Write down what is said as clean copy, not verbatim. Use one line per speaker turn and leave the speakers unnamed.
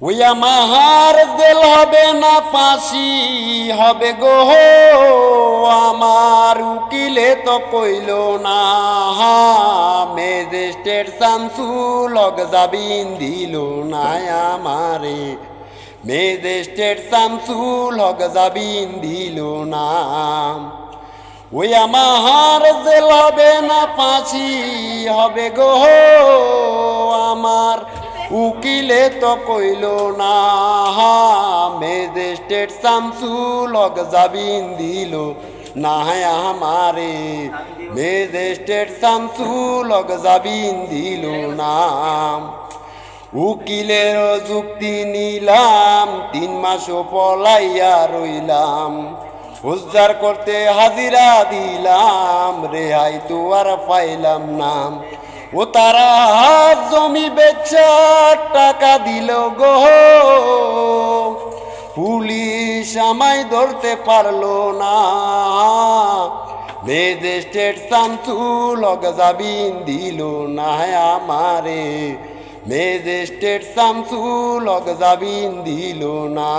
ওই আমার জেল হবে না ফাঁসি হবে গো, আমার উকিলে তো কইল না। ম্যাজিস্ট্রেট শামসুল হক জামিন দিল না আমারে, ম্যাজিস্ট্রেট শামসুল হক জামিন দিল না। ওই আমার জেল হবে না ফাঁসি হবে গো, আমার উকিলে তো কইল না। ম্যাজিস্ট্রেট শামসুল হক জামিন দিল না আমারে, ম্যাজিস্ট্রেট শামসুল হক জামিন দিল না। উকিলের যুক্তি নিলাম, 3 মাসও পলাইয়া রইলাম, উদ্ধার করতে হাজিরা দিলাম, রেহাই তো আর পাইলাম না। ও তারা জমি বেচা টাকা দিল গো, পুলিশ আমায় ধরতে পারলো না। ম্যাজিস্ট্রেট শামসুল হক জামিন দিল না আমারে, ম্যাজিস্ট্রেট শামসুল হক জামিন দিল না।